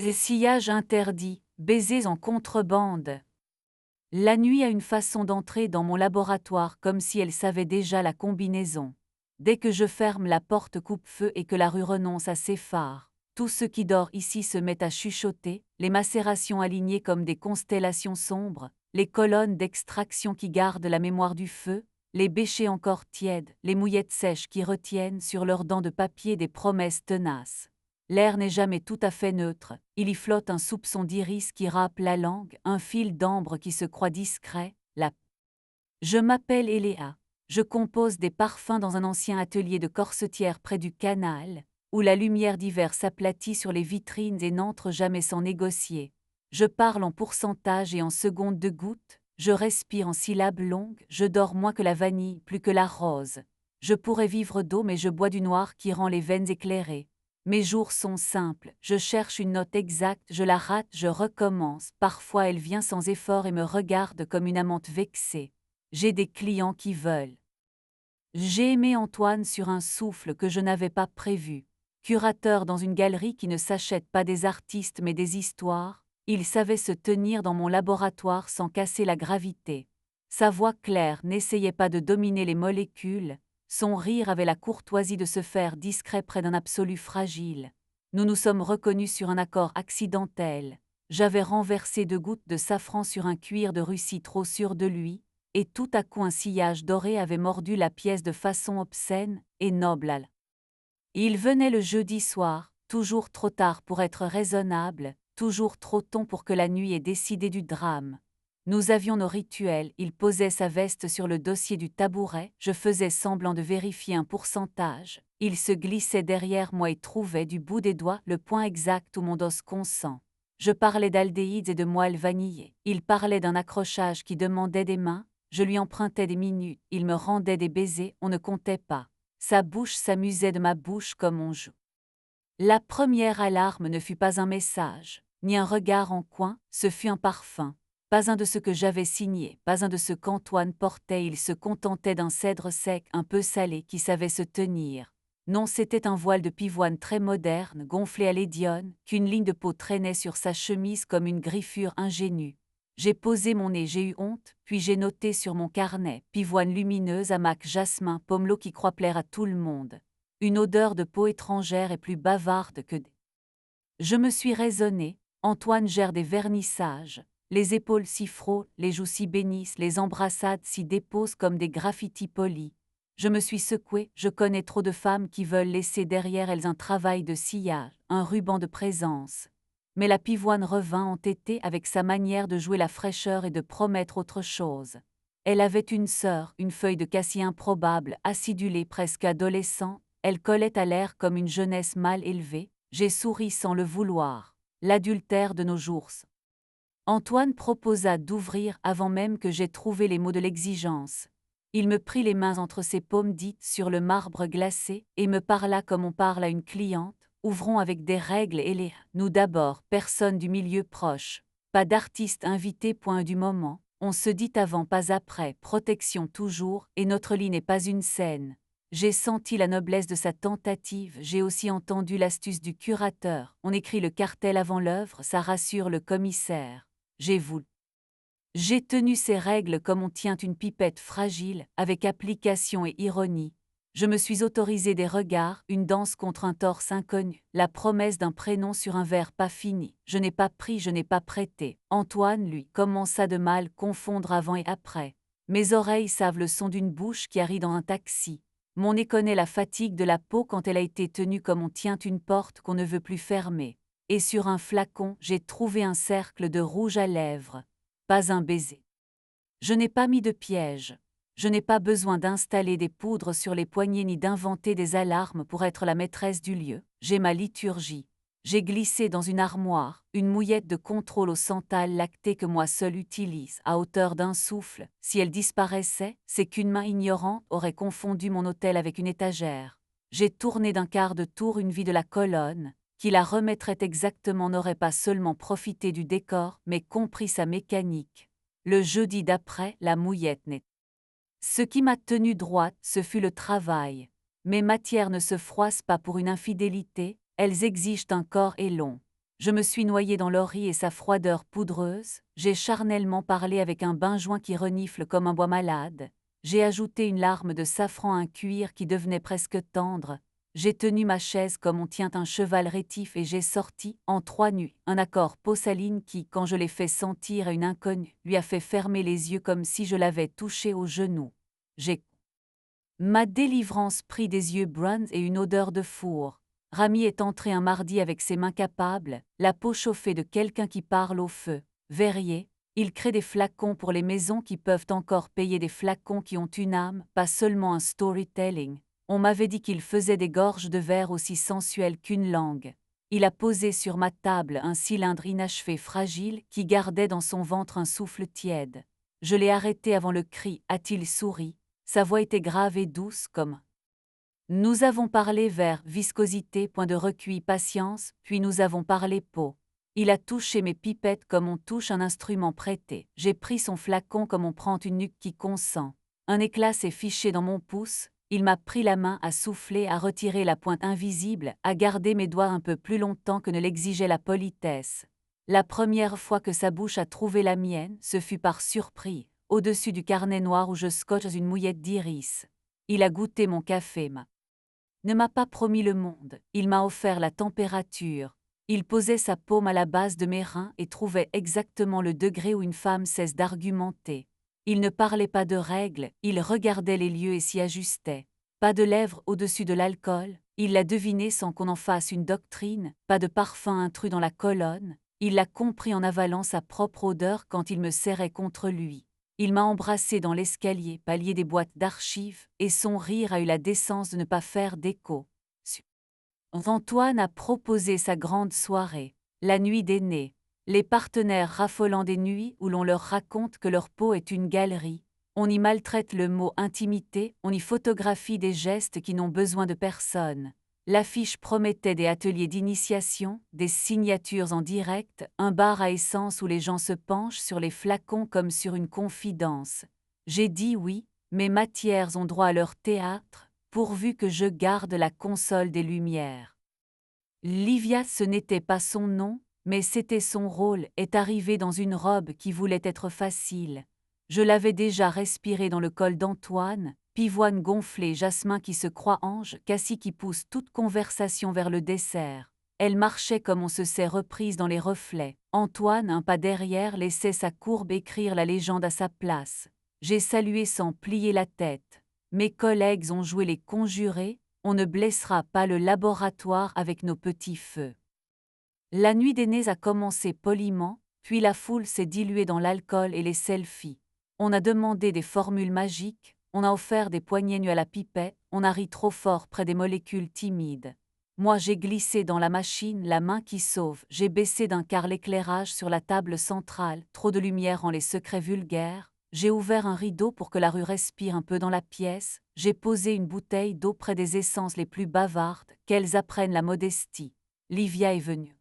Sillage interdit, baisers en contrebande. La nuit a une façon d'entrer dans mon laboratoire comme si elle savait déjà la combinaison. Dès que je ferme la porte coupe-feu et que la rue renonce à ses phares, tout ce qui dort ici se met à chuchoter, les macérations alignées comme des constellations sombres, les colonnes d'extraction qui gardent la mémoire du feu, les bêchers encore tièdes, les mouillettes sèches qui retiennent sur leurs dents de papier des promesses tenaces. L'air n'est jamais tout à fait neutre, il y flotte un soupçon d'iris qui râpe la langue, un fil d'ambre qui se croit discret, Je m'appelle Eléa. Je compose des parfums dans un ancien atelier de corsetière près du canal, où la lumière d'hiver s'aplatit sur les vitrines et n'entre jamais sans négocier. Je parle en pourcentage et en secondes de gouttes, je respire en syllabes longues, je dors moins que la vanille, plus que la rose. Je pourrais vivre d'eau mais je bois du noir qui rend les veines éclairées. Mes jours sont simples, je cherche une note exacte, je la rate, je recommence, parfois elle vient sans effort et me regarde comme une amante vexée. J'ai des clients qui veulent. J'ai aimé Antoine sur un souffle que je n'avais pas prévu. Curateur dans une galerie qui ne s'achète pas des artistes mais des histoires, il savait se tenir dans mon laboratoire sans casser la gravité. Sa voix claire n'essayait pas de dominer les molécules, son rire avait la courtoisie de se faire discret près d'un absolu fragile. Nous nous sommes reconnus sur un accord accidentel. J'avais renversé 2 gouttes de safran sur un cuir de Russie trop sûr de lui, et tout à coup un sillage doré avait mordu la pièce de façon obscène et noble. Il venait le jeudi soir, toujours trop tard pour être raisonnable, toujours trop tôt pour que la nuit ait décidé du drame. Nous avions nos rituels, il posait sa veste sur le dossier du tabouret, je faisais semblant de vérifier un pourcentage, il se glissait derrière moi et trouvait du bout des doigts le point exact où mon dos consent. Je parlais d'aldéhydes et de moelle vanillée, il parlait d'un accrochage qui demandait des mains, je lui empruntais des minutes, il me rendait des baisers, on ne comptait pas. Sa bouche s'amusait de ma bouche comme on joue. La première alarme ne fut pas un message, ni un regard en coin, ce fut un parfum. Pas un de ceux que j'avais signés, pas un de ceux qu'Antoine portait, il se contentait d'un cèdre sec un peu salé qui savait se tenir. Non, c'était un voile de pivoine très moderne, gonflé à l'édionne, qu'une ligne de peau traînait sur sa chemise comme une griffure ingénue. J'ai posé mon nez, j'ai eu honte, puis j'ai noté sur mon carnet, pivoine lumineuse, hamac jasmin, pommelot qui croit plaire à tout le monde. Une odeur de peau étrangère est plus bavarde que des... Je me suis raisonné, Antoine gère des vernissages, les épaules s'y frôlent, les joues s'y bénissent, les embrassades s'y déposent comme des graffitis polis. Je me suis secoué, je connais trop de femmes qui veulent laisser derrière elles un travail de sillage, un ruban de présence. Mais la pivoine revint entêtée avec sa manière de jouer la fraîcheur et de promettre autre chose. Elle avait une sœur, une feuille de cassis improbable, acidulée presque adolescent, elle collait à l'air comme une jeunesse mal élevée, j'ai souri sans le vouloir. L'adultère de nos jours. Antoine proposa d'ouvrir avant même que j'aie trouvé les mots de l'exigence. Il me prit les mains entre ses paumes dites sur le marbre glacé et me parla comme on parle à une cliente. Ouvrons avec des règles et les nous d'abord, personne du milieu proche. Pas d'artiste invité point du moment. On se dit avant pas après, protection toujours, et notre lit n'est pas une scène. J'ai senti la noblesse de sa tentative, j'ai aussi entendu l'astuce du curateur. On écrit le cartel avant l'œuvre, ça rassure le commissaire. J'ai voulu. J'ai tenu ces règles comme on tient une pipette fragile, avec application et ironie. Je me suis autorisé des regards, une danse contre un torse inconnu, la promesse d'un prénom sur un verre pas fini. Je n'ai pas pris, je n'ai pas prêté. Antoine, lui, commença de mal confondre avant et après. Mes oreilles savent le son d'une bouche qui arrive dans un taxi. Mon nez connaît la fatigue de la peau quand elle a été tenue comme on tient une porte qu'on ne veut plus fermer. Et sur un flacon, j'ai trouvé un cercle de rouge à lèvres. Pas un baiser. Je n'ai pas mis de piège. Je n'ai pas besoin d'installer des poudres sur les poignets ni d'inventer des alarmes pour être la maîtresse du lieu. J'ai ma liturgie. J'ai glissé dans une armoire, une mouillette de contrôle au santal lacté que moi seul utilise, à hauteur d'un souffle. Si elle disparaissait, c'est qu'une main ignorante aurait confondu mon hôtel avec une étagère. J'ai tourné d'un quart de tour une vie de la colonne. Qui la remettrait exactement n'aurait pas seulement profité du décor, mais compris sa mécanique. Le jeudi d'après, la mouillette n'est. Ce qui m'a tenue droite, ce fut le travail. Mes matières ne se froissent pas pour une infidélité, elles exigent un corps et long. Je me suis noyée dans l'ori et sa froideur poudreuse, j'ai charnellement parlé avec un benjoin qui renifle comme un bois malade, j'ai ajouté une larme de safran à un cuir qui devenait presque tendre, j'ai tenu ma chaise comme on tient un cheval rétif et j'ai sorti, en 3 nuits, un accord Paussaline qui, quand je l'ai fait sentir à une inconnue, lui a fait fermer les yeux comme si je l'avais touché au genou. J'ai ma délivrance prit des yeux bruns et une odeur de four. Rami est entré un mardi avec ses mains capables, la peau chauffée de quelqu'un qui parle au feu. Verrier, il crée des flacons pour les maisons qui peuvent encore payer des flacons qui ont une âme, pas seulement un storytelling. On m'avait dit qu'il faisait des gorges de verre aussi sensuelles qu'une langue. Il a posé sur ma table un cylindre inachevé fragile qui gardait dans son ventre un souffle tiède. Je l'ai arrêté avant le cri, a-t-il souri. Sa voix était grave et douce comme. Nous avons parlé vers viscosité, point de recuit, patience, puis nous avons parlé peau. Il a touché mes pipettes comme on touche un instrument prêté. J'ai pris son flacon comme on prend une nuque qui consent. Un éclat s'est fiché dans mon pouce, il m'a pris la main à souffler, à retirer la pointe invisible, à garder mes doigts un peu plus longtemps que ne l'exigeait la politesse. La première fois que sa bouche a trouvé la mienne, ce fut par surprise, au-dessus du carnet noir où je scotche une mouillette d'iris. Il a goûté mon café, ne m'a pas promis le monde, il m'a offert la température. Il posait sa paume à la base de mes reins et trouvait exactement le degré où une femme cesse d'argumenter. Il ne parlait pas de règles, il regardait les lieux et s'y ajustait. Pas de lèvres au-dessus de l'alcool, il l'a deviné sans qu'on en fasse une doctrine, pas de parfum intrus dans la colonne, il l'a compris en avalant sa propre odeur quand il me serrait contre lui. Il m'a embrassé dans l'escalier, palier des boîtes d'archives, et son rire a eu la décence de ne pas faire d'écho. Antoine a proposé sa grande soirée, la nuit des nés, les partenaires raffolant des nuits où l'on leur raconte que leur peau est une galerie. On y maltraite le mot intimité, on y photographie des gestes qui n'ont besoin de personne. L'affiche promettait des ateliers d'initiation, des signatures en direct, un bar à essence où les gens se penchent sur les flacons comme sur une confidence. J'ai dit oui, mes matières ont droit à leur théâtre, pourvu que je garde la console des Lumières. Livia, ce n'était pas son nom, mais c'était son rôle, est arrivée dans une robe qui voulait être facile. Je l'avais déjà respirée dans le col d'Antoine, pivoine gonflée, jasmin qui se croit ange, Cassie qui pousse toute conversation vers le dessert. Elle marchait comme on se sait reprise dans les reflets. Antoine, un pas derrière, laissait sa courbe écrire la légende à sa place. J'ai salué sans plier la tête. Mes collègues ont joué les conjurés, on ne blessera pas le laboratoire avec nos petits feux. La nuit des nés a commencé poliment, puis la foule s'est diluée dans l'alcool et les selfies. On a demandé des formules magiques, on a offert des poignées nues à la pipette, on a ri trop fort près des molécules timides. Moi j'ai glissé dans la machine, la main qui sauve, j'ai baissé d'un quart l'éclairage sur la table centrale, trop de lumière rend les secrets vulgaires. J'ai ouvert un rideau pour que la rue respire un peu dans la pièce, j'ai posé une bouteille d'eau près des essences les plus bavardes, qu'elles apprennent la modestie. Livia est venue.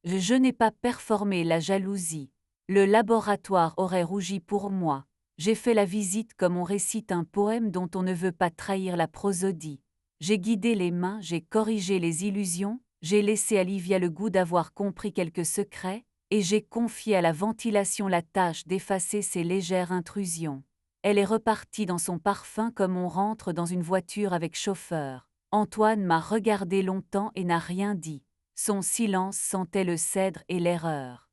Je n'ai pas performé la jalousie. Le laboratoire aurait rougi pour moi. J'ai fait la visite comme on récite un poème dont on ne veut pas trahir la prosodie. J'ai guidé les mains, j'ai corrigé les illusions, j'ai laissé à Livia le goût d'avoir compris quelques secrets, et j'ai confié à la ventilation la tâche d'effacer ces légères intrusions. Elle est repartie dans son parfum comme on rentre dans une voiture avec chauffeur. Antoine m'a regardé longtemps et n'a rien dit. Son silence sentait le cèdre et l'erreur.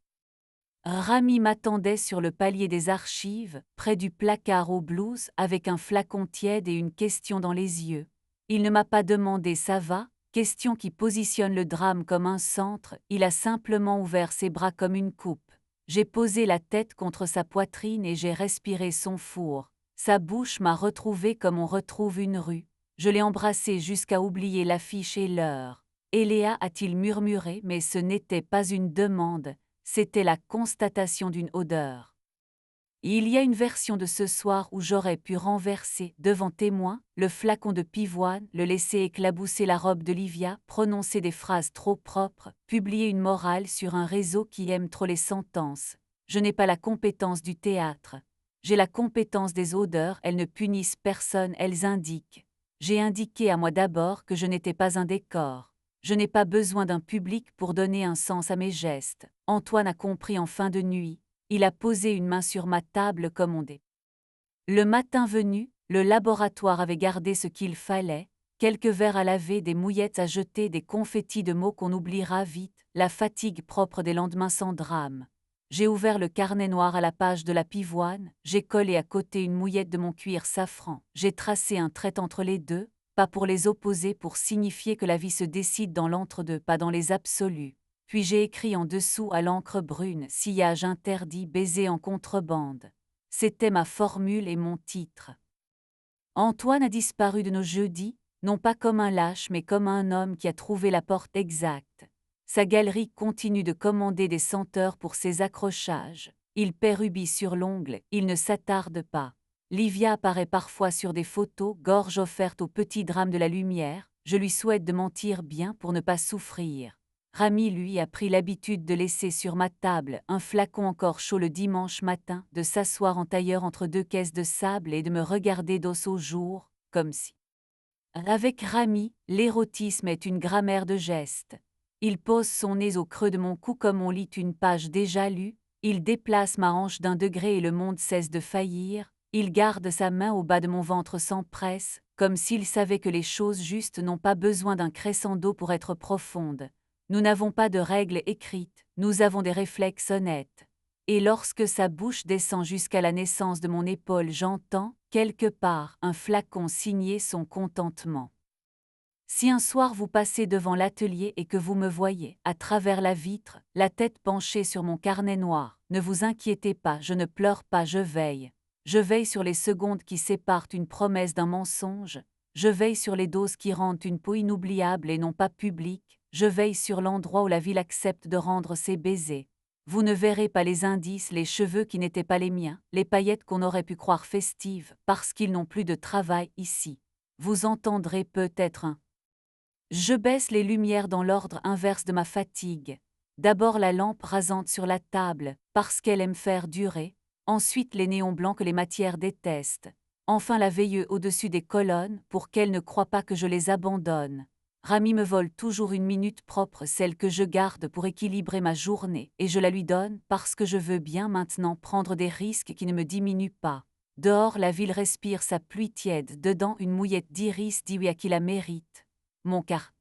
Rami m'attendait sur le palier des archives, près du placard aux blouses, avec un flacon tiède et une question dans les yeux. Il ne m'a pas demandé ça va, question qui positionne le drame comme un centre, il a simplement ouvert ses bras comme une coupe. J'ai posé la tête contre sa poitrine et j'ai respiré son four. Sa bouche m'a retrouvé comme on retrouve une rue. Je l'ai embrassé jusqu'à oublier l'affiche et l'heure. Eléa a-t-il murmuré, mais ce n'était pas une demande, c'était la constatation d'une odeur. Il y a une version de ce soir où j'aurais pu renverser, devant témoins, le flacon de pivoine, le laisser éclabousser la robe de Livia, prononcer des phrases trop propres, publier une morale sur un réseau qui aime trop les sentences. Je n'ai pas la compétence du théâtre. J'ai la compétence des odeurs, elles ne punissent personne, elles indiquent. J'ai indiqué à moi d'abord que je n'étais pas un décor. Je n'ai pas besoin d'un public pour donner un sens à mes gestes. Antoine a compris en fin de nuit. Il a posé une main sur ma table comme on dit. Le matin venu, le laboratoire avait gardé ce qu'il fallait, quelques verres à laver, des mouillettes à jeter, des confettis de mots qu'on oubliera vite, la fatigue propre des lendemains sans drame. J'ai ouvert le carnet noir à la page de la pivoine, j'ai collé à côté une mouillette de mon cuir safran, j'ai tracé un trait entre les deux, pas pour les opposer, pour signifier que la vie se décide dans l'entre-deux, pas dans les absolus. Puis j'ai écrit en dessous à l'encre brune, sillage interdit, baiser en contrebande. C'était ma formule et mon titre. Antoine a disparu de nos jeudis, non pas comme un lâche mais comme un homme qui a trouvé la porte exacte. Sa galerie continue de commander des senteurs pour ses accrochages. Il pérubille sur l'ongle, il ne s'attarde pas. Livia apparaît parfois sur des photos, gorge offerte au petit drame de la lumière. Je lui souhaite de mentir bien pour ne pas souffrir. Rami, lui, a pris l'habitude de laisser sur ma table un flacon encore chaud le dimanche matin, de s'asseoir en tailleur entre deux caisses de sable et de me regarder d'os au jour, comme si. Avec Rami, l'érotisme est une grammaire de gestes. Il pose son nez au creux de mon cou comme on lit une page déjà lue, il déplace ma hanche d'un degré et le monde cesse de faillir, il garde sa main au bas de mon ventre sans presse, comme s'il savait que les choses justes n'ont pas besoin d'un crescendo pour être profondes. Nous n'avons pas de règles écrites, nous avons des réflexes honnêtes. Et lorsque sa bouche descend jusqu'à la naissance de mon épaule, j'entends, quelque part, un flacon signer son contentement. Si un soir vous passez devant l'atelier et que vous me voyez, à travers la vitre, la tête penchée sur mon carnet noir, ne vous inquiétez pas, je ne pleure pas, je veille. Je veille sur les secondes qui séparent une promesse d'un mensonge, je veille sur les doses qui rendent une peau inoubliable et non pas publique, je veille sur l'endroit où la ville accepte de rendre ses baisers. Vous ne verrez pas les indices, les cheveux qui n'étaient pas les miens, les paillettes qu'on aurait pu croire festives, parce qu'ils n'ont plus de travail ici. Vous entendrez peut-être un. Je baisse les lumières dans l'ordre inverse de ma fatigue. D'abord la lampe rasante sur la table, parce qu'elle aime faire durer, ensuite les néons blancs que les matières détestent, enfin la veilleuse au-dessus des colonnes pour qu'elle ne croie pas que je les abandonne. Rami me vole toujours une minute propre, celle que je garde pour équilibrer ma journée, et je la lui donne parce que je veux bien maintenant prendre des risques qui ne me diminuent pas. Dehors la ville respire sa pluie tiède, dedans une mouillette d'iris dit oui à qui la mérite. Mon car.